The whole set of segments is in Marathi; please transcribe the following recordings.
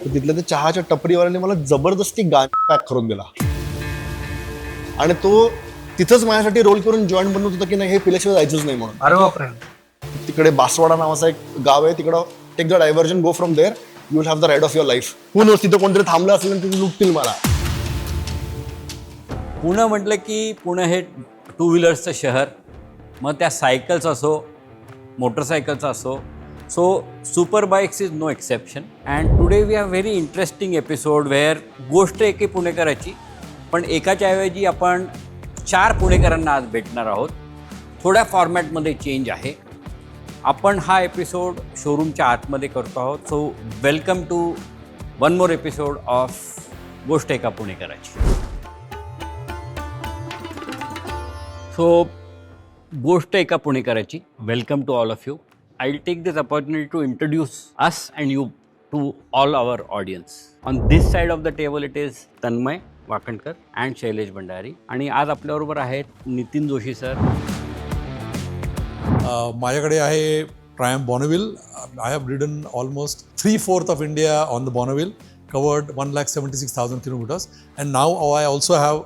तर तिथल्या त्या चहाच्या टपरीवाल्याने मला जबरदस्ती गांजा पॅक करून दिला आणि तो तिथंच माझ्यासाठी रोल करून जॉईंट बनवत होता की नाही हे पिल्याशिवाय जायचंच नाही म्हणून. अरे बापरे. तिकडे बासवाडा नावाचा एक गाव आहे, तिकडं take the diversion, go from there, you will have the ride of your life. Who knows तिथं कोणतरी थांबलं असेल आणि तिथे लुटतील मला. पुणे म्हटलं की पुणे हे टू व्हीलर्सचं शहर, मग त्या सायकल्स असो मोटरसायकल्स असो. So super bikes is no exception. And today we have very interesting episode where गोष्ट एके पुणेकराची, पण एकाच्या ऐवजी आपण 4 पुणेकरांना आज भेटणार आहोत. थोड्या फॉर्मॅटमध्ये चेंज आहे. आपण हा एपिसोड शोरूमच्या आतमध्ये करतो आहोत. So welcome to one more episode of गोष्ट एका पुणेकराची. सो गोष्ट एका पुणेकराची, welcome to all of you. I will take this opportunity to introduce us and you to all our audience. On this side of the table it is Tanmay Wakankar and Shailesh Bhandari. आणि आज आपल्याबरोबर आहेत नितीन जोशी सर. माझ्याकडे आहे Triumph Bonneville. I have ridden almost 3/4 of India on the बॉर्नव्हिल, covered 176,000 kilometers, and now I also have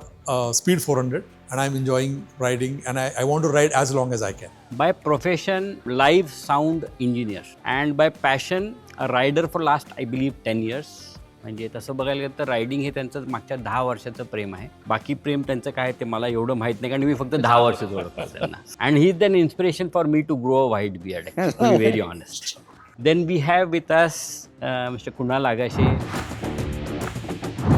Speed 400 and I'm enjoying riding, and I want to ride as long as I can. By profession, live sound engineer, and by passion, a rider for last I believe 10 years. म्हणजे तसं बघायला गेलं तर रायडिंग हे त्यांचं मागच्या 10 वर्षाचं प्रेम आहे. बाकी प्रेम त्यांचं काय ते मला एवढं माहीत नाही, कारण मी फक्त 10 वर्ष ओळखतो त्यांना. And he is an inspiration for me to grow a white beard, to be very honest. Then we have with us mister Kunal Agashe.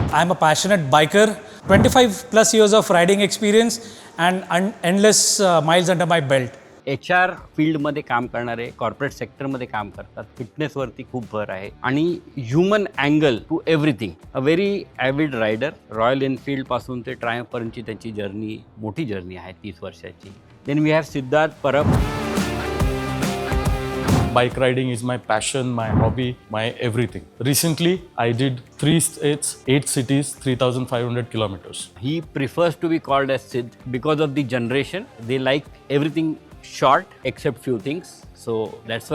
I am a passionate biker, 25 plus years of riding experience and endless miles under my belt. HR फील्डमध्ये काम करणारे, कॉर्पोरेट सेक्टरमध्ये काम करतात, फिटनेसवरती खूप भर आहे आणि human angle to everything. A very avid rider. Royal एनफिल्डपासून ते ट्रायम्फपर्यंतची त्यांची जर्नी, मोठी जर्नी आहे 30 वर्षाची. Then we have Siddharth Parab. Bike riding is my passion, my hobby, my everything. Recently, I did 3 states, 8 cities, 3,500 kilometers. He prefers to be called as Sid because of the generation. They like everything short except few things. So that's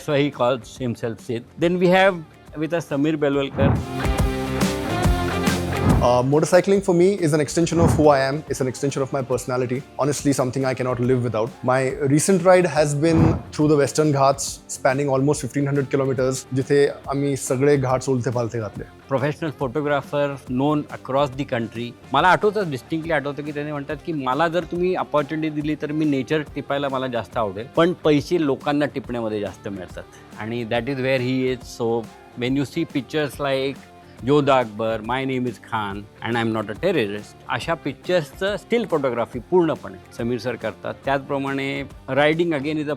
why he calls himself Sid. Then we have with us Samir Belwalkar. Motorcycling for me is an extension of who I am. It's an extension of my personality. Honestly, something I cannot live without. My recent ride has been through the Western Ghats, spanning almost 1,500 kilometers, जिथे आम्ही सगळे घाट्स उलथे पालथे घातले. Professional photographer non across the country. मला आठवतं, डिस्टिंक्टली आठवतं की त्यांनी म्हणतात की मला जर तुम्ही अपॉर्च्युनिटी दिली तर मी नेचर टिपायला मला जास्त आवडेल, पण पैसे लोकांना टिपण्यामध्ये जास्त मिळतात. आणि that is where he is. So when you see pictures like Jodhaa Akbar, my name is Khan and I am not a terrorist, अशा पिक्चर्सचं स्टील फोटोग्राफी पूर्णपणे समीर सर करतात. त्याचप्रमाणे riding again is a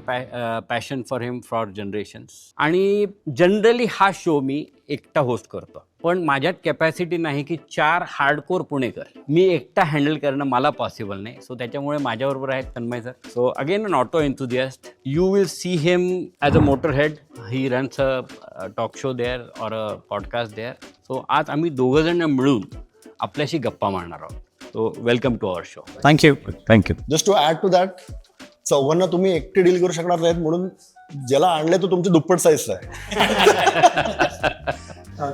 passion for him for generations. आणि जनरली हा शो मी एकटा होस्ट करतो, पण माझ्यात कॅपॅसिटी नाही की 4 हार्डकोर पुणेकर मी एकटा हँडल करणं मला पॉसिबल नाही. सो त्याच्यामुळे माझ्याबरोबर आहेत Tanmay sir. So again an auto enthusiast. You will see him as a motor head. He runs a talk show there or a podcast there. So आज आम्ही दोघंजण मिळून आपल्याशी गप्पा मारणार आहोत. So welcome to our show. Thank you. Thank you. Just to add to that, चौघांना तुम्ही एकटे डील करू शकणार नाहीत, म्हणून ज्याला आणले तो तुमची दुप्पट साईजचा आहे.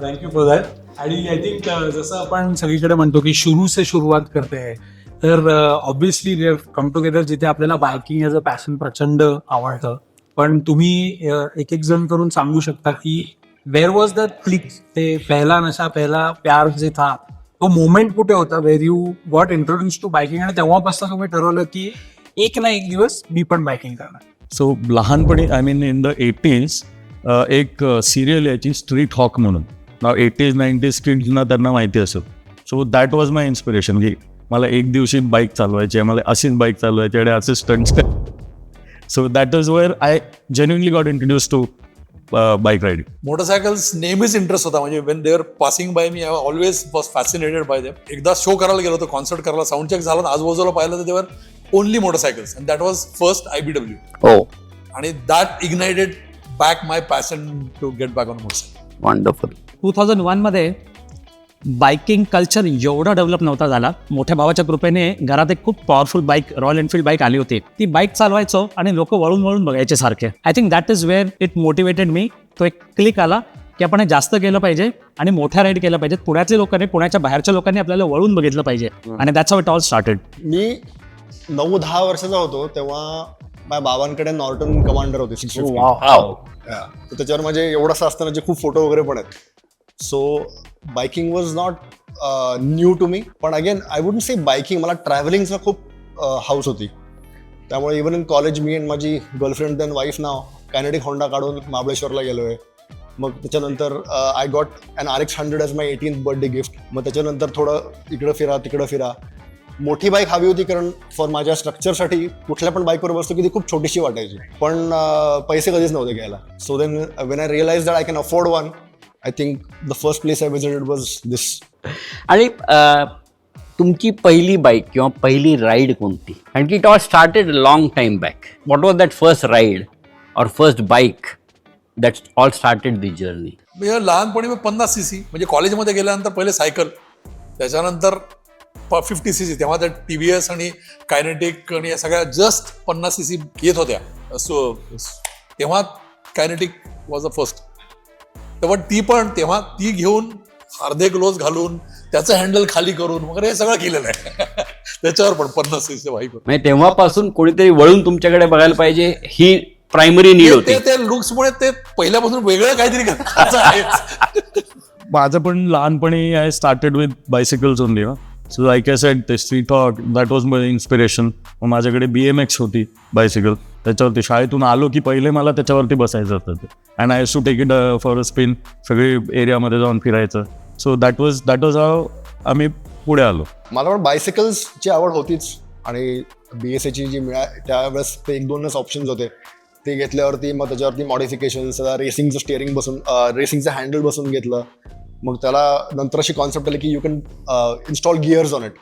Thank you for that. आणि आय थिंक जसं आपण सगळीकडे म्हणतो की शुरू से सुरुवात करते आहे, तर obviously we have come together जिथे आपल्याला बायकिंग ॲज अ पॅशन प्रचंड आवडतं. पण तुम्ही एक एक जण करून सांगू शकता की वेअर वॉज द क्लिक, ते पहिला नशा पहिला प्यार जे था, तो मोमेंट कुठे होता where you got introduce to biking, आणि तेव्हापासून तुम्ही ठरवलं की एक ना एक दिवस मी पण बायकिंग करणार. सो लहानपणी I mean in the 80s एक सिरियल याची स्ट्रीट हॉक म्हणून. नाव 80s 90s किड्सना त्यांना माहिती असेल. So that was my inspiration की मला एक दिवशी बाईक चालवायची आहे, मला अशीच बाईक चालवायची आणि असे stunts. So that is where I genuinely got introduce to bike riding. Motorcycles नेहमीच इंटरेस्ट होता. म्हणजे when they are passing by me, I always was fascinated by them. एकदा शो करायला गेलो होतो, कॉन्सर्ट करायला, साऊंड चेक झाला, आजूबाजूला पाहिलं तर there were only motorcycles, and that was first IBW. हो, आणि that ignited back my passion to get back on motorcycle. Wonderful. 2001 मध्ये बायकिंग कल्चर एवढा डेव्हलप नव्हता झाला. मोठ्या भावाच्या कृपेने घरात एक खूप powerful bike, royal Enfield bike आली होती. ती बाईक चालवायचो आणि लोक वळून वळून बघायचे सारखे. I think that is wear it motivated me. तो एक क्लिक आला की आपण हे जास्त केलं पाहिजे आणि मोठ्या राईड केल्या पाहिजेत. पुण्यातल्या लोकांनी, पुण्याच्या बाहेरच्या लोकांनी आपल्याला वळून बघितलं पाहिजे. आणि that's how it all started. मी 9-10 वर्षाचा होतो तेव्हा माझ्या बाबांकडे नॉर्टन कमांडर होते 650. तर त्याच्यावर माझे एवढंसं असताना जे खूप फोटो वगैरे पण आहेत. So biking was not new to me. पण again I wouldn't say biking, मला ट्रॅव्हलिंगचा खूप हाऊस होती. त्यामुळे इव्हन इन कॉलेज मी आणि माझी गर्लफ्रेंड देन वाईफ नाव कायनेटिक होंडा काढून महाबळेश्वरला गेलो आहे. मग त्याच्यानंतर I got an RX100 as my 18th birthday gift. मग त्याच्यानंतर थोडं इकडं फिरा तिकडं फिरा. मोठी बाईक हवी होती कारण फॉर माझ्या स्ट्रक्चरसाठी कुठल्या पण बाईकवर बसतो की ती खूप छोटीशी वाटायची, पण पैसे कधीच नव्हते घ्यायला. So then when I realise that I can afford one, I think the first place I visited was this. आणि तुमची पहिली बाईक किंवा पहिली राईड कोणती? कारण की it all started long time back. What was that first ride or first bike that all started the journey? म्हणजे लहानपणी मी 50cc, म्हणजे कॉलेजमध्ये गेल्यानंतर पहिले सायकल, त्याच्यानंतर 50cc. तेव्हा त्या TVS आणि कायनेटिक आणि या सगळ्या जस्ट 50cc येत होत्या. सो तेव्हा कायनेटिक वॉज द फर्स्ट. तेव्हा तेव्हा ती घेऊन अर्धे ग्लोव्ज घालून त्याचं हँडल खाली करून वगैरे हे सगळं केलेलं आहे. त्याच्यावर पण 50cc बाईक. म्हणजे तेव्हापासून कोणीतरी वळून तुमच्याकडे बघायला पाहिजे ही प्रायमरी नीड होती. त्या लुक्समुळे ते पहिल्यापासून वेगळं काहीतरी करायचं आहे. माझं पण लहानपणी I started with bicycles only. So like I said ते Street Hawk that was my inspiration. मग माझ्याकडे BMX होती बायसिकल, त्याच्यावरती शाळेतून आलो की पहिले मला त्याच्यावरती बसायचं होतं. And I to take it for a spin, सगळी एरियामध्ये जाऊन फिरायचं. सो दॅट वॉज हाव आम्ही पुढे आलो. मला पण बायसिकल्सची आवड होतीच आणि BSAची जी त्यावेळेस ते 1-2च ऑप्शन्स होते. ते घेतल्यावरती मग त्याच्यावरती मॉडिफिकेशन्स, रेसिंगचं स्टिअरिंग बसून, रेसिंगचं हँडल बसून घेतलं. मग त्याला नंतर अशी कॉन्सेप्ट आली की you can install gears on it.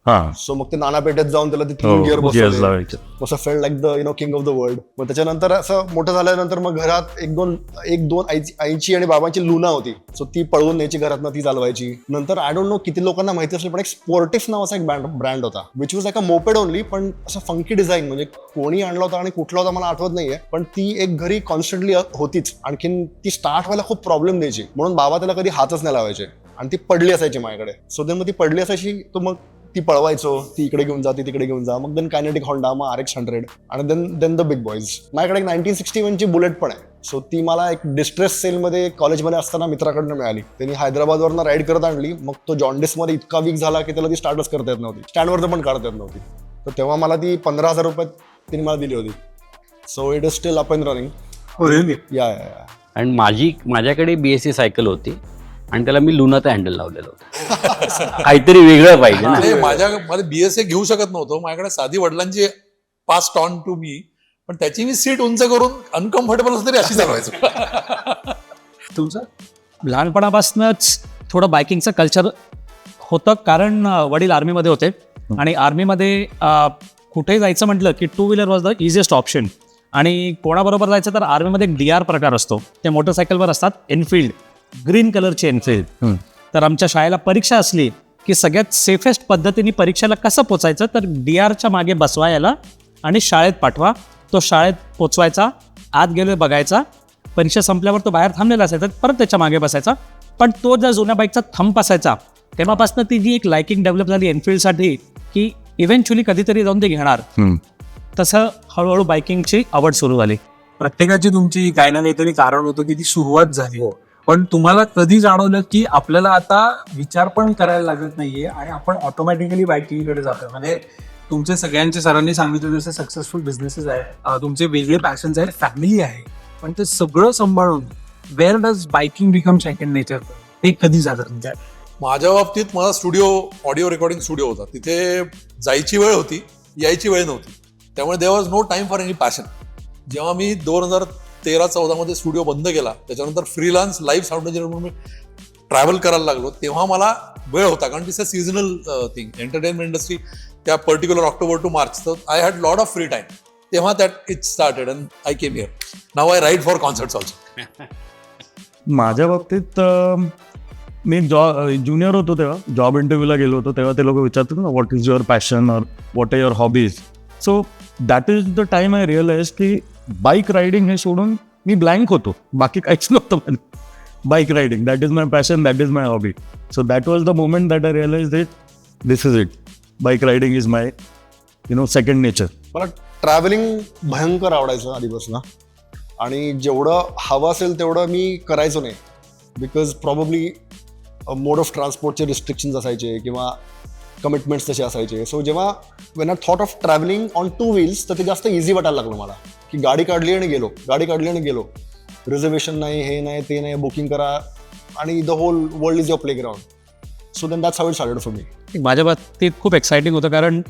हां, सो मग ते नानापेठेत जाऊन त्याला ते 3 गिअर gears बसवले. लावायचे. असं failed like the king of the world. मग त्याच्यानंतर असं मोठं झाल्यानंतर मग घरात एक दोन आईची आणि बाबांची लुना होती. सो ती पळवून न्यायची घरातनं, ती चालवायची. नंतर आय डोंट नो किती लोकांना माहिती असेल पण एक स्पोर्टिफ नावाचा एक ब्रँड होता, which was like a moped only, पण असं फंकी डिझाईन. म्हणजे कोणी आणला होता आणि कुठला होता मला आठवत नाहीये, पण ती एक घरी कॉन्स्टंटली होतीच. आणखीन ती स्टार्ट व्हायला खूप प्रॉब्लेम द्यायची, म्हणून बाबा त्याला कधी हातच नाही लावायचे आणि ती पडली असायची माझ्याकडे. सो देन मग ती पडली असायची, तो मग ती पळवायचो, ती इकडे घेऊन जा, ती तिकडे घेऊन जा. मग देन कायनेटिक होंडा, मग RX100 आणि देन द बिग बॉईज. माझ्याकडे एक 1961ची बुलेट पण आहे. सो ती मला एक डिस्ट्रेस सेलमध्ये कॉलेजमध्ये असताना मित्राकडनं मिळाली. त्यांनी हैदराबादवरनं राईड करत आणली. मग तो जॉन्डिसमध्ये इतका वीक झाला की त्याला ती स्टार्टच करता येत नव्हती, स्टँडवरचं पण काढता येत नव्हती. तर तेव्हा मला ती 15,000 रुपयात तिने मला दिली होती. So it is steel up and running. या आणि माझ्याकडे BSA सायकल होती आणि त्याला मी लुनाचं हँडल लावलेलं होतं. काहीतरी वेगळं पाहिजे ना. मला BSA घेऊ शकत नव्हतो. माझ्याकडे साधी वडिलांची पास्ट ऑन टू मी, पण त्याची मी सीट उंच करून अनकम्फर्टेबल असं तरी अशी चालवायचो. तुमचं लहानपणापासूनच थोडं बायकिंगचं कल्चर होतं, कारण वडील आर्मीमध्ये होते आणि आर्मीमध्ये कुठेही जायचं म्हटलं की 2 wheeler was the easiest option. आणि कोणाबरोबर जायचं तर आर्मीमध्ये एक DR प्रकार असतो, ते मोटरसायकलवर असतात, एनफिल्ड, ग्रीन कलरची एनफिल्ड. तर आमच्या शाळेला परीक्षा असली की सगळ्यात सेफेस्ट पद्धतीने परीक्षेला कसं पोचायचं, तर DRच्या मागे बसवायला आणि शाळेत पाठवा. तो शाळेत पोचवायचा, आत गेलो बघायचा, परीक्षा संपल्यावर तो बाहेर थांबलेला असायचा, परत त्याच्या मागे बसायचा. पण तो जर जुन्या बाईकचा थंप असायचा, तेव्हापासून ती जी एक लायकिंग डेव्हलप झाली एनफिल्डसाठी की इव्हेंच्युअली कधीतरी जाऊन ते घेणार. तसं हळूहळू बायकिंगची आवड सुरू झाली. प्रत्येकाची तुमची काही ना काहीतरी कारण होतं की ती सुरुवात झाली. पण तुम्हाला कधी जाणवलं की आपल्याला आता विचार पण करायला लागत नाहीये आणि आपण ऑटोमॅटिकली बायकिंगकडे जातो? म्हणजे तुमचे सगळ्यांचे सरांनी सांगितलं जसं सक्सेसफुल बिझनेसेस आहेत, तुमचे वेगळे पॅशन्स आहेत, फॅमिली आहे, पण ते सगळं सांभाळून where does biking become second nature? ते कधी झालं तुमच्या? माझ्या बाबतीत माझा ऑडिओ रेकॉर्डिंग स्टुडिओ होता. तिथे जायची वेळ होती, यायची वेळ नव्हती. त्यामुळे there was no time for any passion. जेव्हा मी 2013-14 मध्ये स्टुडिओ बंद केला, त्याच्यानंतर फ्रीलान्स लाईव्ह साऊंड इंजिनियर म्हणून मी ट्रॅव्हल करायला लागलो, तेव्हा मला वेळ होता. कारण this a seasonal thing, entertainment industry त्या पर्टिक्युलर ऑक्टोबर टू मार्च. तर I had lot of free time. तेव्हा that it started and I came here. Now I ride for concerts also. माझ्या बाबतीत मी ज्युनियर होतो तेव्हा जॉब इंटरव्ह्यूला गेलो होतो, तेव्हा ते लोक विचारतात ना व्हॉट इज युअर पॅशन और what are your hobbies. So that is the time I realise की बाईक रायडिंग हे सोडून मी ब्लँक होतो, बाकी काहीच नव्हतं. bike riding. That is my passion, that is my hobby. So that was the moment that I realized that this is it. Bike riding is my, second nature. मला ट्रॅव्हलिंग भयंकर आवडायचं आधीपासून आणि जेवढं हवं असेल तेवढं मी करायचो नाही बिकॉज प्रॉबब्ली मोड ऑफ ट्रान्सपोर्टचे रिस्ट्रिक्शन्स असायचे किंवा कमिटमेंट्स तसे असायचे. सो जेव्हा when I thought of travelling on 2 wheels तर ते जास्त इझी वाटायला लागलं मला की गाडी काढली आणि गेलो. रिझर्वेशन नाही, हे नाही, ते नाही, बुकिंग करा आणि the whole world is your playground. So then that's how it started for me. माझ्या बाबतीत खूप एक्साइटिंग होतं कारण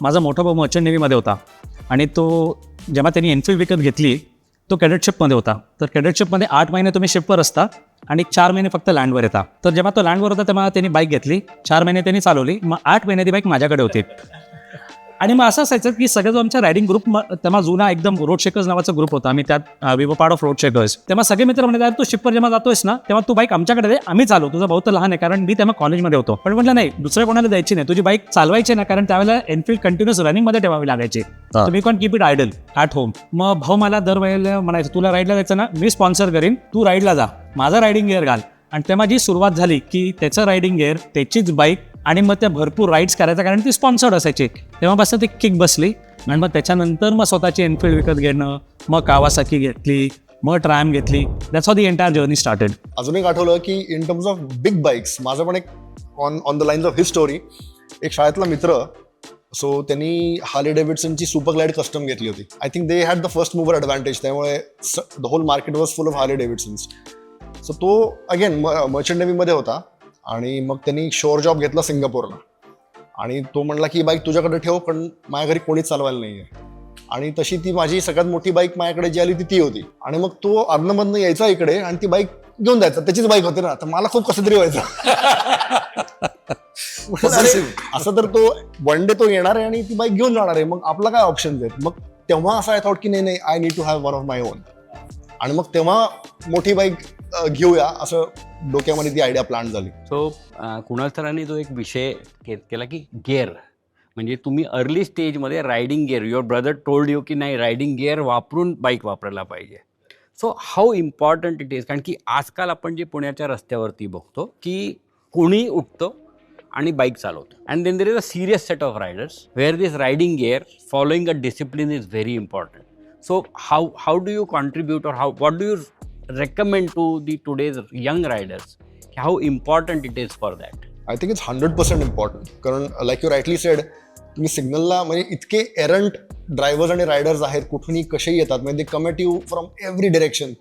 माझा मोठा भाऊ मर्चंट नेव्हीमध्ये होता आणि तो जेव्हा त्यांनी एनफिल्ड विकत घेतली तो कॅडेटशिपमध्ये होता. तर कॅडेटशिपमध्ये 8 महिने तुम्ही शिपवर असता आणि 4 महिने फक्त लँडवर येता. तर जेव्हा तो लँडवर होता तेव्हा त्यांनी बाईक घेतली, 4 महिने त्यांनी चालवली, मग 8 महिने ती बाईक माझ्याकडे होती. आणि मग असं असायचं की सगळं जो आमचा रायडिंग ग्रुप तेव्हा जुना एकदम रोड शेकर्स नावाचा ग्रुप होता. आम्ही त्यात we were part of road shakers. तेव्हा सगळे मित्र म्हणतात तू शिपवर जेव्हा जातोयस ना तेव्हा तू बाईक आमच्याकडे दे, आम्ही चालू. तुझा भाऊ तर लहान आहे कारण मी तेव्हा कॉलेजमध्ये होतो. पण म्हटलं नाही, दुसऱ्या कोणाला द्यायची नाही, तुझी बाईक चालवायची ना कारण त्यावेळेला एनफिल्ड कंटिन्युअस रनिंगमध्ये ठेवावी लागायची. तुम्ही can't keep it idle at home. मग भाऊ मला दरवेळेला म्हणायचं तुला राईडला जायचं ना, मी स्पॉन्सर करीन, तू राईडला जा, माझा रायडिंग गिअर घाल. आणि तेव्हा जी सुरुवात झाली की त्याचं रायडिंग गिअर, त्याचीच बाईक आणि मग त्या भरपूर राईड्स करायचा कारण ती स्पॉन्सर्ड असायची. तेव्हापासून ती किक बसली आणि मग त्याच्यानंतर मग स्वतःची एनफिल्ड विकत घेणं, मग कावासाकी घेतली, मग ट्रायम घेतली. That's how the entire journey started. अजून एक आठवलं की in terms of big bikes माझं पण एक on the lines of his story, एक शाळेतला मित्र, सो त्यांनी हार्ले डेव्हिडसनची सुपर ग्लाइड कस्टम घेतली होती. I think they had the first mover advantage, त्यामुळे the whole market was full of Harley Davidsons. So तो अगेन मर्चंट नेव्हीमध्ये होता आणि मग त्यांनी शोअर जॉब घेतला सिंगापूरला आणि तो म्हणला की बाईक तुझ्याकडे ठेव पण माझ्या घरी कोणीच चालवायला नाही आहे. आणि तशी ती माझी सगळ्यात मोठी बाईक माझ्याकडे जी आली ती होती. आणि मग तो अर्धमधनं यायचा इकडे आणि ती बाईक घेऊन जायचा, त्याचीच बाईक होती ना, तर मला खूप कसं तरी व्हायचं. असं तर तो वन डे तो येणार आहे आणि ती बाईक घेऊन जाणार आहे, मग आपला काय ऑप्शन आहेत. मग तेव्हा असं आय थॉट की नाही I need to have one of my own. आणि मग तेव्हा मोठी बाईक घेऊया असं डोक्यामध्ये ती आयडिया प्लॅन झाली. सो कुणाल सरांनी जो एक विषय केला की गिअर, म्हणजे तुम्ही अर्ली स्टेजमध्ये riding gear, your brother told you की नाही रायडिंग गिअर वापरून बाईक वापरायला पाहिजे. So how important it is. कारण की आजकाल आपण जे पुण्याच्या रस्त्यावरती बघतो की कोणी उठतं आणि बाईक चालवतो and then there is a serious set of riders where this riding gear following a discipline is very important. So how do you contribute or what do you recommend to the today's young riders? How important it is for that? I think it's 100% important. कारण like you rightly said, तुम्ही सिग्नलला म्हणजे इतके एरंट ड्रायव्हर्स आणि रायडर्स आहेत, कुठूनही कसेही येतात, म्हणजे they come at you from every direction.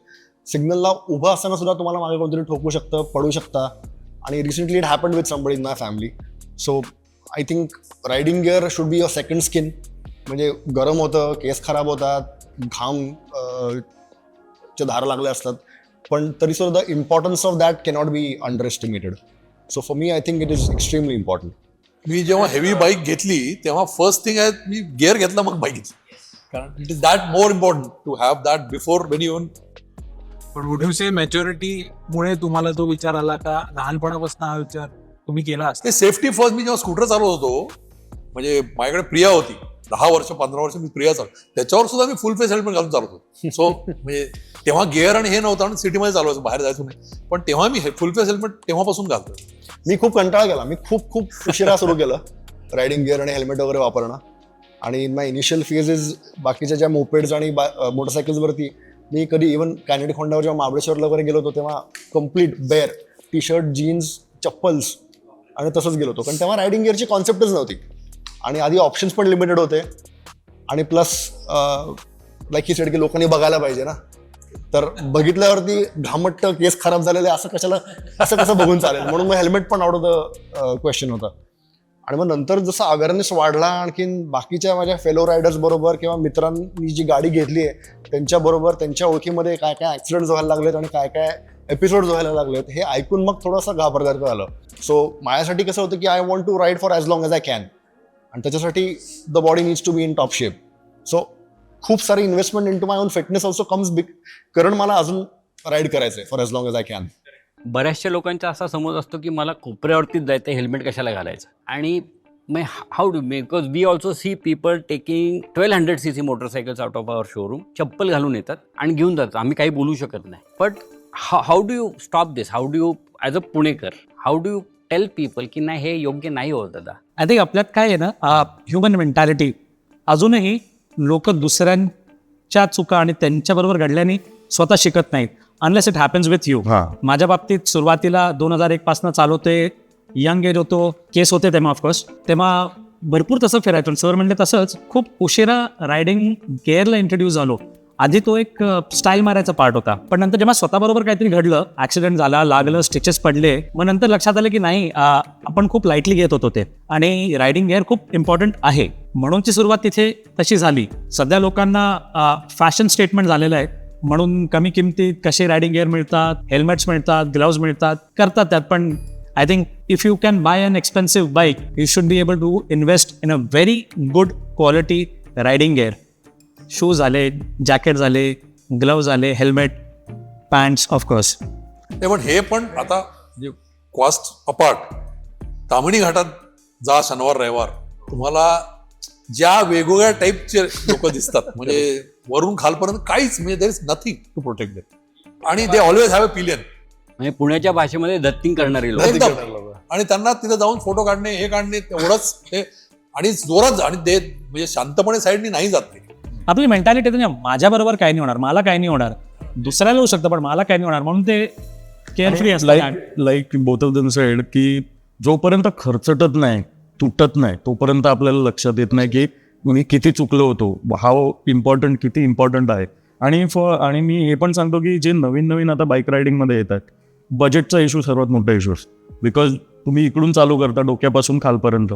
सिग्नलला उभं असताना सुद्धा तुम्हाला मागे कोणतरी ठोकू शकतं, पडू शकता. आणि recently it happened with somebody in my family. So I think riding gear should be your second skin. म्हणजे गरम होतं, केस खराब होतात, घाम च्या धार लागल्या असतात, पण तरी सुद्धा the importance of that cannot be underestimated. So for me I think it is extremely important. मी जेव्हा हेवी बाईक घेतली तेव्हा फर्स्ट थिंग आहे मी गिअर घेतला मग बाईक घेतली, कारण it is that more important to have that before when you. पण वुड यू से मॅच्युरिटीमुळे तुम्हाला तो विचार आला का लहानपणापासून हा विचार तुम्ही केला असता? ते सेफ्टी फर्स्ट. मी जेव्हा स्कूटर चालवत होतो, म्हणजे माझ्याकडे प्रिया होती, 10 वर्ष 15 वर्ष मी प्रिया चालव, त्याच्यावर सुद्धा मी फुल फेस हेल्मेट घालून चालवत होतो. सो म्हणजे तेव्हा गिअर आणि हे नव्हतं आणि सिटीमध्ये चालवायचं, बाहेर जायचं नाही, पण तेव्हा मी फुल फेस हेल्मेट तेव्हापासून घालतो. मी खूप कंटाळा केला, मी खूप उशिरा सुरू केलं रायडिंग गिअर आणि हेल्मेट वगैरे वापरणं. आणि माय इनिशियल फेजेस बाकीच्या ज्या मोपेड्स आणि मोटरसायकल्सवरती मी कधी इव्हन कॅनेडिक होंडावर जेव्हा महाबळेश्वरला वगैरे गेलो होतो तेव्हा complete bare T shirt, jeans, chappals आणि तसंच गेलो होतो, कारण तेव्हा रायडिंग गिअरची कॉन्सेप्टच नव्हती आणि आधी ऑप्शन्स पण लिमिटेड होते. आणि प्लस लाईक ही सेड की लोकांनी बघायला पाहिजे ना, तर बघितल्यावरती घामट्ट केस खराब झालेले असं कसं बघून चालेल, म्हणून मग हेल्मेट पण आउट ऑफ द क्वेश्चन होता. आणि मग नंतर जसं अवेअरनेस वाढला, आणखीन बाकीच्या माझ्या फेलो रायडर्स बरोबर किंवा मित्रांनी जी गाडी घेतली आहे त्यांच्याबरोबर त्यांच्या ओळखीमध्ये काय काय ॲक्सिडेंट्स व्हायला लागलेत आणि काय काय एपिसोड्स व्हायला लागलेत हे ऐकून मग थोडंसं घाबरदार झालं. सो माझ्यासाठी कसं होतं की I want to ride for as long as I can, आणि त्याच्यासाठी the body needs to be in top shape. So खूप सारी investment into my own fitness also comes big, कारण मला अजून राईड करायचं आहे for as long as I can. बऱ्याचशा लोकांचा असा समज असतो की मला कोपऱ्यावरतीच जायचं, हेल्मेट कशाला घालायचं. आणि मग how do because we also see people taking 1200cc motorcycles out of our showroom, चप्पल घालून येतात आणि घेऊन जातात, आम्ही काही बोलू शकत नाही. But how do you stop this? How do you as a पुणेकर, how do you tell people की नाही हे योग्य नाही होत दादा? आय थिंक आपल्यात काय आहे ना, ह्युमन मेंटॅलिटी, अजूनही लोक दुसऱ्यांच्या चुका आणि त्यांच्याबरोबर घडल्याने स्वतः शिकत नाहीत, unless it happens with you. हां. माझ्या बाबतीत सुरुवातीला 2001 पासून चालवते, यंग एज होतो, केस होते तेव्हा ऑफकोर्स, तेव्हा भरपूर तसं फिरायचं. सर म्हणले तसंच खूप उशिरा रायडिंग गेअरला इंट्रोड्यूस झालो. आधी तो एक स्टाईल मारायचा पार्ट होता, पण नंतर जेव्हा स्वतःबरोबर काहीतरी घडलं, ऍक्सिडेंट झाला, लागलं, स्टिचेस पडले, मग नंतर लक्षात आलं की नाही, आपण खूप लाईटली घेत होतो ते, आणि रायडिंग गेअर खूप इम्पॉर्टंट आहे. म्हणूनची सुरुवात तिथे तशी झाली. सध्या लोकांना फॅशन स्टेटमेंट झालेलं आहे, म्हणून कमी किमतीत कसे रायडिंग गेअर मिळतात, हेल्मेट्स मिळतात, ग्लव्स मिळतात, करतात त्यात. पण I think if you can buy an expensive bike, you should be able to invest in a very good quality riding gear. Shoes झाले, जॅकेट झाले, ग्लव्ह झाले, हेल्मेट, पॅन्ट्स ऑफकोर्स. नाही पण हे पण आता म्हणजे कॉस्ट अपार्ट, ताम्हिणी घाटात जा शनिवार रविवार, तुम्हाला ज्या वेगवेगळ्या टाईपचे लोक दिसतात, म्हणजे वरून खालपर्यंत काहीच, म्हणजे there is nothing to protect them, आणि they always have a pillion. म्हणजे पुण्याच्या भाषेमध्ये दत्तिंग करणारी लोक. एकदम. आणि त्यांना तिथे जाऊन फोटो काढणे, हे काढणे, तेवढंच हे, आणि जोरात, आणि ते म्हणजे शांतपणे साईडनी नाही जात ते. आपली मेंटॅलिटी ना, माझ्या बरोबर काही नाही होणार, मला काही नाही होणार, दुसऱ्याला होऊ शकतं पण मला काही नाही होणार, म्हणून ते केअरफ्री असतात. Like both of them sed की जोपर्यंत खर्चटत नाही, तुटत नाही, तोपर्यंत आपल्याला लक्षात येत नाही की मी किती चुकलो होतो, हाव इम्पॉर्टंट, किती इम्पॉर्टंट आहे. आणि मी हे पण सांगतो की जे नवीन नवीन आता बाईक रायडिंगमध्ये येतात, बजेटचा इश्यू सर्वात मोठा इश्यू असतो. बिकॉज तुम्ही इकडून चालू करता डोक्यापासून खालपर्यंत,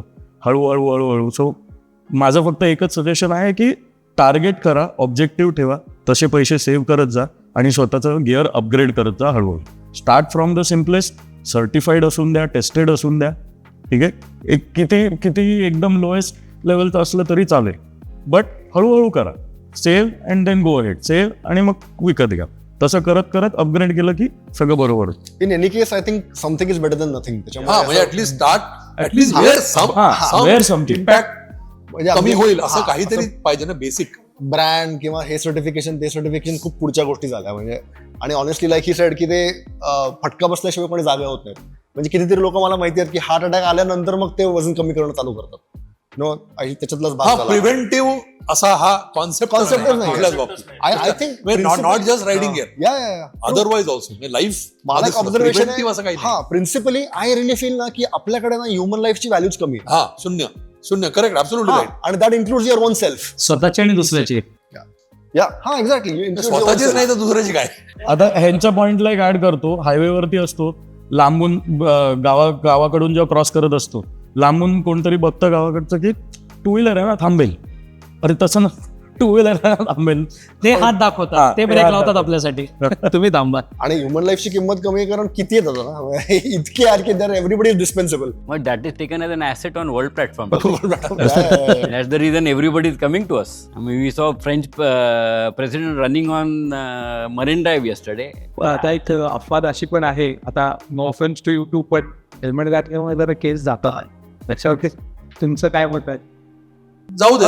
हळूहळू हळूहळू. सो माझं फक्त एकच सजेशन आहे की टार्गेट करा, ऑब्जेक्टिव्ह ठेवा, तसे पैसे सेव्ह करत जा, आणि स्वतःचं गिअर अपग्रेड करत जा हळूहळू. Start from the simplest, certified असून द्या, टेस्टेड असून द्या, ठीक आहे. एक किती एकदम लोएस्ट लेवलचं असलं तरी चालेल, बट हळूहळू करा. Save and then go ahead, save आणि मग विकत घ्या. तसं करत करत अपग्रेड केलं की सगळं बरोबर होतं. In any case I think something is better than nothing. हा, म्हणजे at least start, at least wear something, impact कमी होईल असं काहीतरी पाहिजे ना, बेसिक. ब्रँड किंवा हे सर्टिफिकेशन, ते सर्टिफिकेशन खूप पुढच्या गोष्टी झाल्या म्हणजे. आणि ऑनेस्टली लाईक ही साईड की ते फटका बसल्याशिवाय कोणी जागा होत नाहीत. म्हणजे कितीतरी लोक मला माहिती आहेत की हार्ट अटॅक आल्यानंतर मग ते वजन कमी करणं चालू करतात. नो, त्याच्यातलाच भाग झाला. प्रिव्हेंटिव्ह असा हा कॉन्सेप्ट नाही. I think not just riding gear, या अदरवाईज ऑल्सो लाईफ. मला एक ऑब्झर्वेशन असं काही. हा, प्रिन्सिपली आय रिअली फील ना की आपल्याकडे ना ह्युमन लाईफची व्हॅल्यूज कमी आहे. हा, शून्य करेक्ट, ऍब्सोल्युटली राईट. आणि that includes your on self. स्वतःची आणि दुसऱ्याची. या, हा, एक्झॅक्टली. स्वतःचीच नाही तर दुसऱ्याची काय. आता ह्यांच्या पॉइंटला एक ऍड करतो, हायवेवरती असतो, लांबून गावाकडून जेव्हा क्रॉस करत असतो, लांबून कोणतरी बघतं गावाकडचं की टू व्हीलर आहे ना, थांबेल. अरे तसं ना, टू व्हीलर थांबेल, ते हात दाखवतात, ते ब्रेक लावतात आपल्यासाठी, तुम्ही थांबा. आणि ह्युमन लाईफची किंमत कमी आहे कारण किती येतात ना, इतके आहे की दॅट एव्हरीबडी इज डिस्पेन्सिबल. मग that is taken as an asset on world platform. That's the reason everybody is coming to us. I mean, we saw French president running on Marine Drive yesterday. आता एक अपवाद अशी पण आहे, आता नो ऑफेन्स टू यूट्यूब, पण हेल्मेट घातल्यामुळे जरा केस जातात, त्याच्यावरती तुमचं काय मत आहे? जाऊ दे.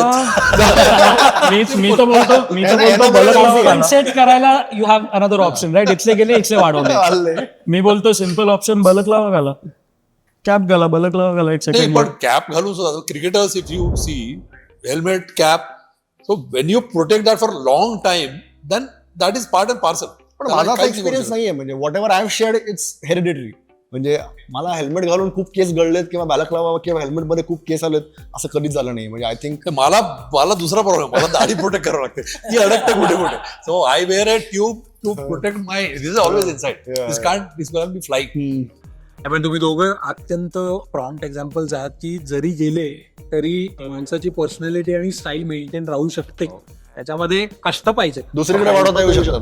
मी तर बोलतो बलक कॉम्पेन्सेट करायला you have another option, right? इथले गेले, इथले वाढवले. मी बोलतो सिम्पल ऑप्शन, बलक लावा घाला, कॅप घाला, बलक लावा घाला. एक नाही, सेकंड. पण कॅप घालून सुद्धा cricketers, if you see helmet, cap, so when you protect that for long time, then that is part and parcel. पण माझा एक्सपिरियन्स नाहीये, म्हणजे whatever I have shared it's hereditary. म्हणजे मला हेल्मेट घालून खूप केस गळलेत किंवा बॅलक्लावा किंवा हेल्मेट मध्ये खूप केस आलेत, असं कधीच झालं नाही. म्हणजे आय थिंक मला दुसरा प्रॉब्लेम, मला दाढी प्रोटेक्ट करावं लागते, ती अडकते कुठे कुठे. So I wear a tube to protect my, this is always inside, this can't be flying. पण तुम्ही दोघं अत्यंत प्रॉम्प्ट एक्झाम्पल्स आहात की जरी गेले तरी माणसाची पर्सनॅलिटी आणि स्टाईल मेंटेन राहू शकते, त्याच्यामध्ये कष्ट पाहिजे. दुसरीकडे वाढवता येऊ शकतात.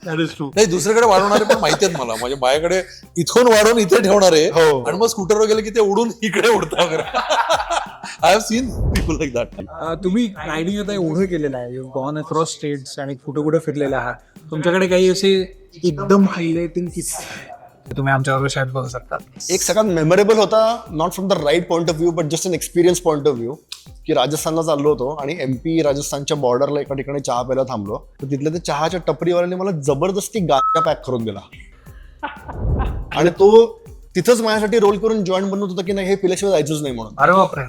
That is true. नाही, दुसरीकडे वाढवणारे पण माहिती आहेत मला, म्हणजे माझ्याकडे इथून वाढवून इथे ठेवणारे, आणि मग स्कूटरवर गेले की ते उडून इकडे उडतात वगैरे. I have seen people like that. तुम्ही रायडिंग आता एवढं केलेलं आहे, यू गॉन अक्रॉस स्टेट्स आणि कुठे कुठे फिरलेले आहात, तुमच्याकडे काही असे एकदम हायलाइटिंग किस्से तुम्ही आमच्याबरोबर शेअर करू शकता? एक सगळ्यात मेमोरेबल होता, not from the ride point of view but just an experience point of view, की राजस्थानला चाललो होतो आणि MP राजस्थानच्या बॉर्डरला एका ठिकाणी चहा प्यायला थांबलो, तर तिथल्या त्या चहाच्या टपरीवाल्याने मला जबरदस्ती गांजा पॅक करून दिला आणि तो तिथंच माझ्यासाठी रोल करून जॉईंट बनवत होता की नाही हे पिल्याशिवाय जायचंच नाही म्हणून. अरे बापरे.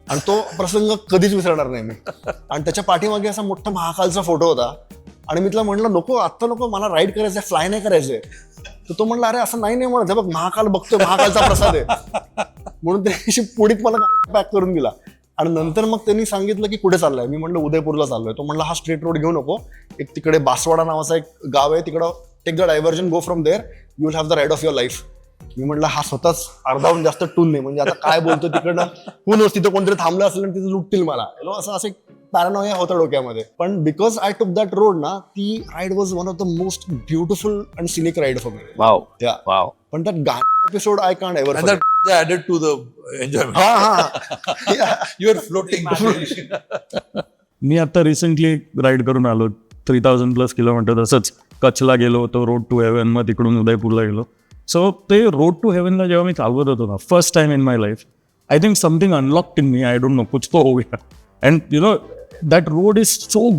आणि तो प्रसंग कधीच विसरणार नाही मी. आणि त्याच्या पाठीमागे असा मोठा महाकालचा फोटो होता आणि मी तिला म्हणलं नको आत्ता नको, मला राईड करायचंय, फ्लाय नाही करायचंय. तर तो म्हणला अरे असं नाही म्हणत, बघ महाकाल बघतोय, महाकालचा प्रसाद आहे. म्हणून त्याशी पुढीत मला पॅक करून दिला. आणि नंतर मग त्यांनी सांगितलं की कुठे चाललंय. मी म्हणलं उदयपूरला चाललोय. तो म्हणला हा स्ट्रेट रोड घेऊ नको, एक तिकडे बासवाडा नावाचा एक गाव आहे, तिकडं take the diversion, go from there, you will have the ride of your life. मी म्हटलं हा स्वतःच अर्धाहून जास्त टून नाही, म्हणजे आता काय बोलतो तिकडनं कोण तिथं कोणतरी थांबलं असेल आणि तिथं लुटतील मला, असं एक पॅरानॉया होता डोक्यामध्ये. पण because I took that road ना, ती ride was one of the most beautiful and scenic ride for me. Wow Yeah. Wow. पण that गाणं episode I can't ever. And that added to the enjoyment. You are floating. मी आता रिसेंटली राईड करून आलो 3000+ किलोमीटर. तसंच कच्छला गेलो होतो, रोड टू हेवन, मग तिकडून उदयपूरला गेलो. सो ते रोड टू हेवनला जेव्हा मी चालवत होतो ना, first time in my life, I think something unlocked in me, I don't know, कुछ तो हो गया. And you know that road is so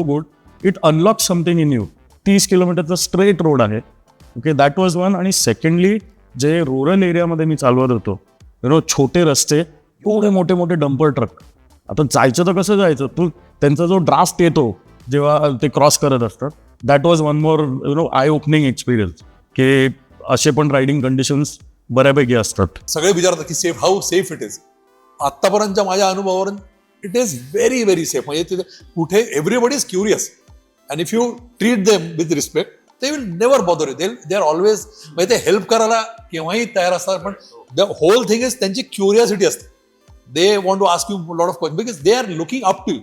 good, it unlock something in you. 30 किलोमीटरचा स्ट्रेट रोड आहे. Okay, that was one. आणि सेकंडली जे रुरल एरियामध्ये मी चालवत होतो, छोटे रस्ते, एवढे मोठे मोठे डंपर ट्रक. आता जायचं तर कसं जायचं, तू त्यांचा जो ड्राफ्ट येतो जेव्हा ते क्रॉस करत असतात, that was one more eye opening experience, की असे पण रायडिंग कंडिशन्स बऱ्यापैकी असतात. सगळे विचारतात की हाऊ सेफ इट इज. आतापर्यंतच्या माझ्या अनुभवावरून it is very very safe. म्हणजे तिथे कुठे everybody is curious, and if you treat them with respect, they will never bother you. They are always, म्हणजे ते हेल्प करायला केव्हाही तयार असतात. पण द होल थिंग इज त्यांची क्युरियासिटी असते. They want to ask you lot of question because they are looking up to you.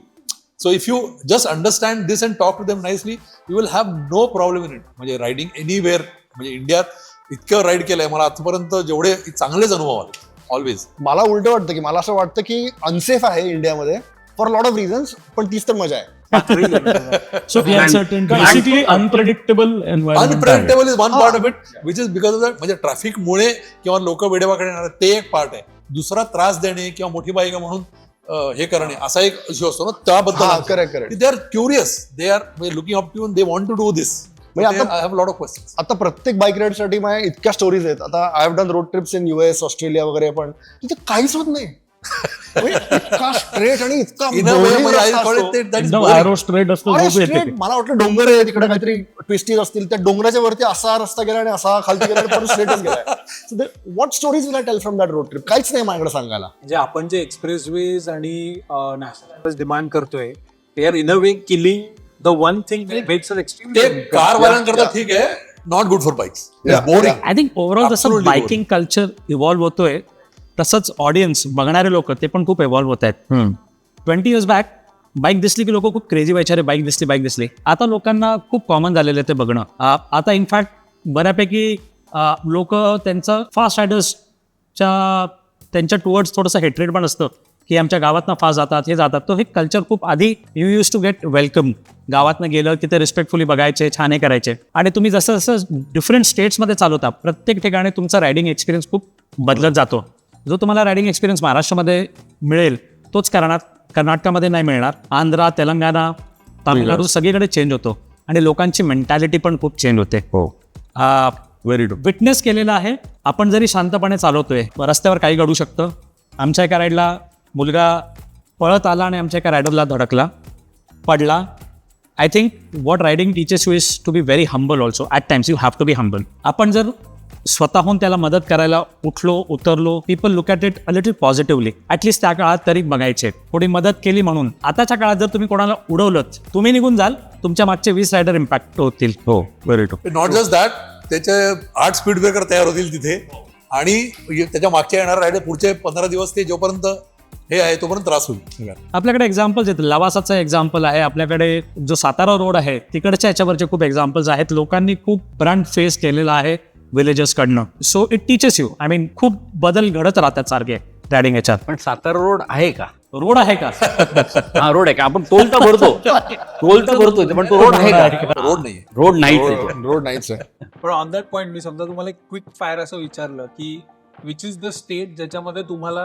So if you just understand this and talk to them nicely, you will have no problem in it. म्हणजे रायडिंग एनिवेअर, म्हणजे इंडियात इतकं राईड केलंय मला आतापर्यंत, जेवढे चांगलेच अनुभव आले ऑलवेज. मला उलट वाटतं की मला असं वाटतं की अनसेफ आहे इंडियामध्ये फॉर लॉट ऑफ रिझन्स, पण तीच तर मजा आहे. So basically unpredictable environment. Unpredictable is one part of it, which is because of that. म्हणजे ट्रॅफिकमुळे किंवा लोक वेडेवाकडे येणार ते एक पार्ट आहे. दुसरा त्रास देणे किंवा मोठी बाईक म्हणून हे करणे असा एक इश्यू असतो ना, त्याबद्दल correct. They are curious, they are looking up to, they want to do this. म्हणजे I have lot of questions. आता प्रत्येक बाईक राईडसाठी माझ्या इतक्या स्टोरीज आहेत. आता I have done road trips in US, Australia वगैरे, पण तिथे काहीच होत नाही. इतका स्ट्रेट आणि इतका एकदम arrow straight असतो, झोप येते. मला वाटलं डोंगर आहे तिकडे, काहीतरी ट्विस्टीज असतील, त्या डोंगराच्या वरती असा रस्ता गेला आणि असा खालती गेला आणि परत स्ट्रेटच गेला. What stories will I tell from that road trip? काहीच नाही माझ्याकडे सांगायला. म्हणजे आपण जे एक्सप्रेसवेज आणि नॅशनल डिमांड करतोय, ते are in a way killing the one thing that makes us extremely. ते कार वाल्यांकरता ठीक आहे, not good for bikes. Boring. I think overall जसं Absolutely बायकिंग कल्चर इव्हॉल्व्ह होतोय, तसंच ऑडियन्स, बघणारे लोक, ते पण खूप इव्हॉल्व्ह होत आहेत. 20 years बॅक बाईक दिसली की लोक खूप क्रेझी व्हायचे, रे बाईक दिसली. आता लोकांना खूप कॉमन झालेलं आहे ते बघणं. आता इनफॅक्ट बऱ्यापैकी लोक त्यांचं फास्ट रायडर्सच्या त्यांच्या टुवर्ड्स थोडंसं हेट्रेड पण असतं, की आमच्या गावातनं फास्ट जातात, हे जातात. तो हे कल्चर खूप आधी you use to get welcome. गावातनं गेलं की ते रिस्पेक्टफुली बघायचे, छान हे करायचे. आणि तुम्ही जसं जसं डिफरंट स्टेट्समध्ये चालवता, प्रत्येक ठिकाणी तुमचा रायडिंग एक्सपिरियन्स खूप बदलत जातो. जो तुम्हाला रायडिंग एक्सपिरियन्स महाराष्ट्रामध्ये मिळेल तोच कर्नाटकामध्ये नाही मिळणार. आंध्रा, तेलंगणा, तामिळनाडू सगळीकडे चेंज होतो आणि लोकांची मेंटॅलिटी पण खूप चेंज होते. हो, व्हेरी ट्रू. विटनेस केलेला आहे. आपण जरी शांतपणे चालवतोय, रस्त्यावर काही घडू शकतं. आमच्या एका राईडला मुलगा पळत आला आणि आमच्या एका रायडरला धडकला, पडला. I think what riding teachers you is to be very humble also. At times you have to be humble. आपण जर स्वतःहून त्याला मदत करायला उतरलो, people look at it a little positively. At least त्या काळात तरी बघायचे, थोडी मदत केली म्हणून. आताच्या काळात जर तुम्ही कोणाला उडवलंच, तुम्ही निघून जाल, तुमच्या मागचे 20 रायडर इम्पॅक्ट होतील. हो, very true. Not just that, त्याचे 8 स्पीड ब्रेकर तयार होतील तिथे, आणि त्याच्या मागच्या येणाऱ्या रायडर पुढचे 15 दिवस ते जोपर्यंत हे आहे तोपर्यंत त्रास होईल. आपल्याकडे एक्झाम्पल्स आहेत. लवासाचं एक्झाम्पल आहे, आपल्याकडे जो सातारा रोड आहे तिकडच्या याच्यावरचे खूप एक्झाम्पल्स आहेत. लोकांनी खूप ब्रँड फेस केलेला आहे विलेजेसकडनं. So it teaches you. I mean खूप बदल घडत राहतात सारखे रायडिंग याच्यात. पण सातारा रोड आहे का? रोड आहे का? हा, रोड आहे का? आपण टोल तर भरतोय, पण तो रोड आहे का? रोड नाही, रोड नाहीच आहे. रोड नाहीच आहे. पण ऑन दॅट पॉइंट मी समजा तुम्हाला एक क्विक फायर असं विचारलं की विच इज द स्टेट ज्याच्यामध्ये तुम्हाला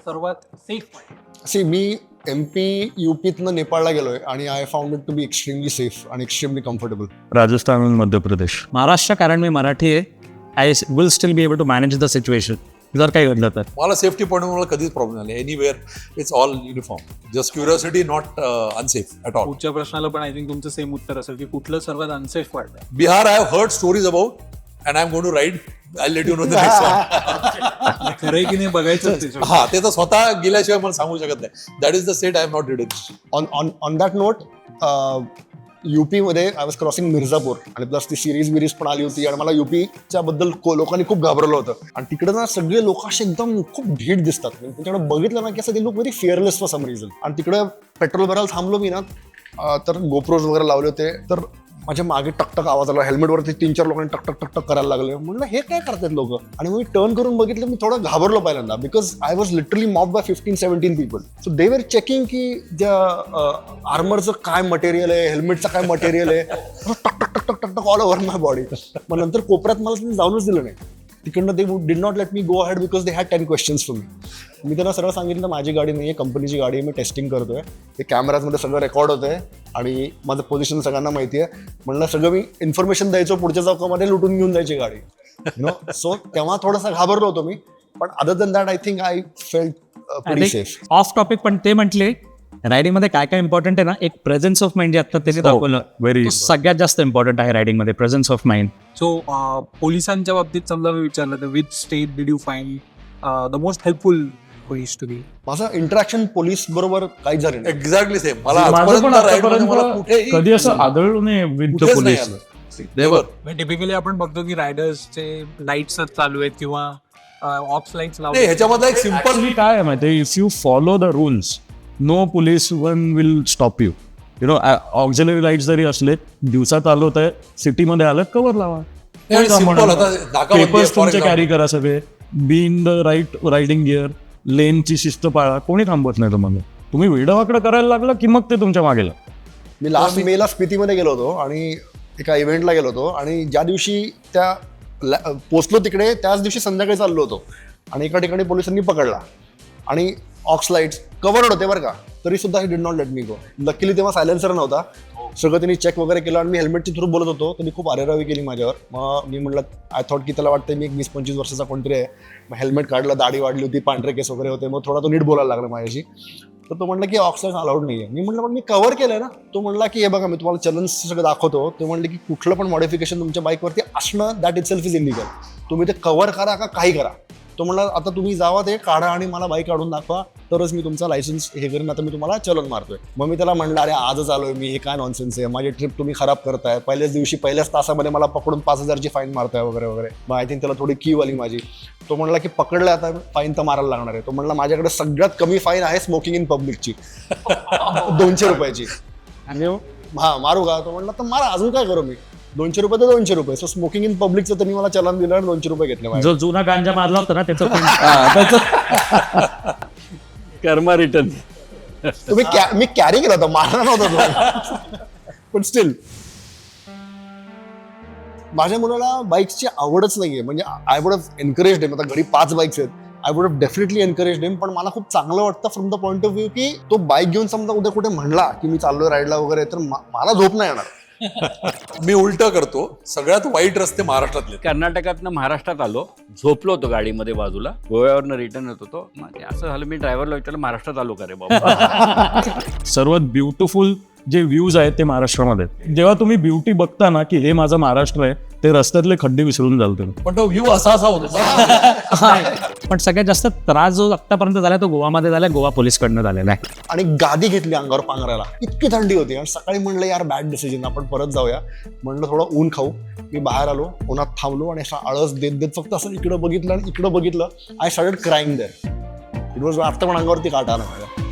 सर्वात सेफ वाटतं? मी MP UPतनं नेपाळला गेलोय आणि I found it to be extremely safe आणि एक्स्ट्रीमली कम्फर्टेबल. राजस्थान आणि मध्य प्रदेश. महाराष्ट्र, कारण मी मराठी आहे, I will still be able to manage the situation जर काही घडलं तर. मला सेफ्टी पॉईंट मला कधीच प्रॉब्लेम नाही. Anywhere it's all uniform. Just curiosity, not unsafe at all. पुढच्या प्रश्नाला पण आय थिंक तुमचं सेम उत्तर असेल की कुठलं सर्वात अनसेफ वाटतं? Bihar I have heard stories about and I am going to ride. I let you know the next one. खरंय की नाही बघायचं. हा, ते तर स्वतः गेल्याशिवाय मला सांगू शकत नाही. That is the state I am not ridden. On that note, UP मध्ये आय वॉज क्रॉसिंग मिर्झापूर आणि प्लस ती सिरीज पण आली होती आणि मला UPच्या बद्दल लोकांनी खूप घाबरलं होतं. आणि तिकडे ना सगळे लोक असे एकदम खूप धीट दिसतात. त्यांच्याकडे बघितलं ना की असं ते लोक very fearless for some reason. आणि तिकडे पेट्रोल भरायला थांबलो मी ना, तर गोप्रोज वगैरे लावले होते, तर माझ्या मागे टकटक आवाज आला. हेल्मेटवरती 3-4 लोकांनी टकटक टकटक करायला लागले. म्हणलं हे काय करतात लोक. आणि मग मी टर्न करून बघितलं, मी थोडं घाबरलो पहिल्यांदा, because I was literally mob by 15-17 people. So they were checking की ज्या आर्मरचं काय मटेरियल आहे, हेल्मेटचं काय मटेरियल आहे, टक टक टक टक टक टक ऑल ओव्हर माय बॉडी. मग नंतर कोपऱ्यात मला त्यांनी जाऊनच दिलं नाही. तिकडनं they did not let me go ahead because they had 10 questions for me. मी त्यांना सरळ सांगितलं माझी गाडी नाही आहे, कंपनीची गाडी आहे, मी टेस्टिंग करतोय, ते कॅमेराजमध्ये सगळं रेकॉर्ड होतंय आणि माझं पोझिशन सगळ्यांना माहिती आहे. म्हणलं सगळं मी इन्फॉर्मेशन द्यायचो, पुढच्या चौकामध्ये लुटून घेऊन जायची गाडी. सो तेव्हा थोडासा घाबरलो होतो मी, पण other than that I think I felt pretty safe. Of topic, पण ते म्हटले रायडिंग मध्ये काय काय इम्पॉर्टंट आहे ना, एक प्रेझेन्स ऑफ माइंड जे आता त्यांनी दाखवलं, व्हेरी तो सगळ्यात जास्त इम्पॉर्टंट आहे रायडिंग मध्ये, प्रेझेन्स ऑफ माइंड. सो पोलिसांच्या बाबतीत समजा मी विचारलं तर which state did you find the most helpful police to be? माझं इंटरॅक्शन पोलीस बरोबर काहीच झालं नाही. Exactly same. मला माझं पण ride मध्ये मला आतापर्यंत कुठेही कधी असं आढळलं नाही विथ द कुठेच नाही पोलीस. आलं. Never. टिपिकली आपण बघतो की रायडर्सचे लाईट्स चालू आहेत किंवा ऑक्स लाईट्स नाही, लावले. ह्याच्यामधला एक सिम्पल Actually काय आहे माहिती, if you follow the rules no police one will stop you. Auxiliary light जरी असले, दिवसात आलो तर सिटीमध्ये आलं कव्हर लावा. सिम्पल. आता नाकाबंदी पेपर्स for तुमचे example. कॅरी करा सगळे, be in the right riding gear, लेनची शिस्त पाळा, कोणी थांबवत नाही तुम्हाला. तुम्ही वेडवाकडं करायला लागलं की मग ते तुमच्या मागे लागतं. मी लास्ट मेला स्पितीमध्ये गेलो होतो आणि एका इव्हेंटला गेलो होतो आणि ज्या दिवशी त्या पोचलो तिकडे त्याच दिवशी संध्याकाळी चाललो होतो आणि एका ठिकाणी पोलिसांनी पकडला आणि ऑक्स लाईट्स कव्हर्ड होते बरं का, तरी सुद्धा he did not let me go. Luckily तेव्हा सायलेन्सर नव्हता, सगळं त्यांनी चेक वगैरे केलं आणि मी हेल्मेटच्या थ्रू बोलत होतो. त्यांनी खूप अरेरावी केली माझ्यावर. मग मी म्हटलं, आय थॉट की त्याला वाटतं मी एक 20-25 वर्षाचा कोणतरी आहे. मग हेल्मेट काढलं, दाढी वाढली होती, पांढरे केस वगैरे होते, मग थोडा तो नीट बोलायला लागला माझ्याशी. तर तो म्हटलं की ऑक्सिजन अलाउड नाही आहे. मी म्हटलं पण मी कव्हर केलंय ना. तो म्हटला की हे बघा मी तुम्हाला चलन्स सगळं दाखवतो. ते म्हणले की कुठलं पण मॉडिफिकेशन तुमच्या बाईकवरती असणं that it self is illegal. तुम्ही ते कव्हर करा का काही करा. तो म्हणला आता तुम्ही जावा ते काढा आणि मला बाईक काढून दाखवा, तरच मी तुमचा लायसन्स हे करेन, आता मी तुम्हाला चलन मारतोय. मग मी त्याला म्हणलं अरे आजच आलोय मी, हे काय नॉनसेन्स आहे, माझी ट्रिप तुम्ही खराब करताय, पहिल्याच दिवशी पहिल्याच तासामध्ये मला पकडून 5,000ची फाईन मारताय वगैरे वगैरे. मग आय थिंक त्याला थोडी कीव आली माझी. तो म्हणला की पकडलं आता फाईन तर मारायला लागणार आहे. तो म्हणला माझ्याकडे सगळ्यात कमी फाईन आहे स्मोकिंग इन पब्लिकची, 200 रुपयाची. हा मारू का? तो म्हणला तर मारा, अजून काय करू मी, 200 रुपये तर 200 रुपये. सो स्मोकिंग इन पब्लिकचं त्यांनी मला चलन दिलं आणि 200 रुपये घेतले. जो जुना गांजा मारला होता ना त्याचं कर्मा रिटर्न. मी कॅरी केला होता, मारला नव्हता पण स्टील माझ्या मुलाला बाईक्सची आवडच नाहीये. म्हणजे I would have encouraged him. आता घरी 5 बाईक्स आहेत, I would have definitely encouraged him. पण मला खूप चांगलं वाटतं from the point of view की तो बाईक घेऊन समजा उद्या कुठे म्हणला की मी चाललोय राईडला वगैरे, तर मला झोप नाही येणार. मी उलट करतो. सगळ्यात वाईट रस्ते महाराष्ट्रातले. कर्नाटकातनं महाराष्ट्रात आलो, झोपलो होतो गाडीमध्ये बाजूला, गोव्यावरनं रिटर्न येत होतो. मग असं झालं, मी ड्रायव्हरला विचारलं महाराष्ट्रात आलो का रे बाबा. सर्वात ब्युटिफुल जे व्ह्यूज आहेत ते महाराष्ट्रामध्ये आहेत. जेव्हा तुम्ही ब्युटी बघता ना की हे माझं महाराष्ट्र आहे, ते रस्त्यातले खड्डे विसरून जाल तुम्ही. पण तो व्ह्यू असा होता. पण सगळ्यात जास्त त्रास जो आतापर्यंत झाला तो गोवामध्ये झाला, गोवा पोलीसकडनं झालेला आहे. आणि गादी घेतली अंगावर पांघरायला, इतकी थंडी होती. आणि सकाळी म्हणलं यार बॅड डिसिजन, आपण परत जाऊया. म्हणलं थोडं ऊन खाऊ. मी बाहेर आलो, उन्हात थांबलो आणि असा आळस देत देत फक्त असं इकडं बघितलं आणि इकडं बघितलं. I started crying there. It was आता पण अंगावरती काटा आला माझ्या.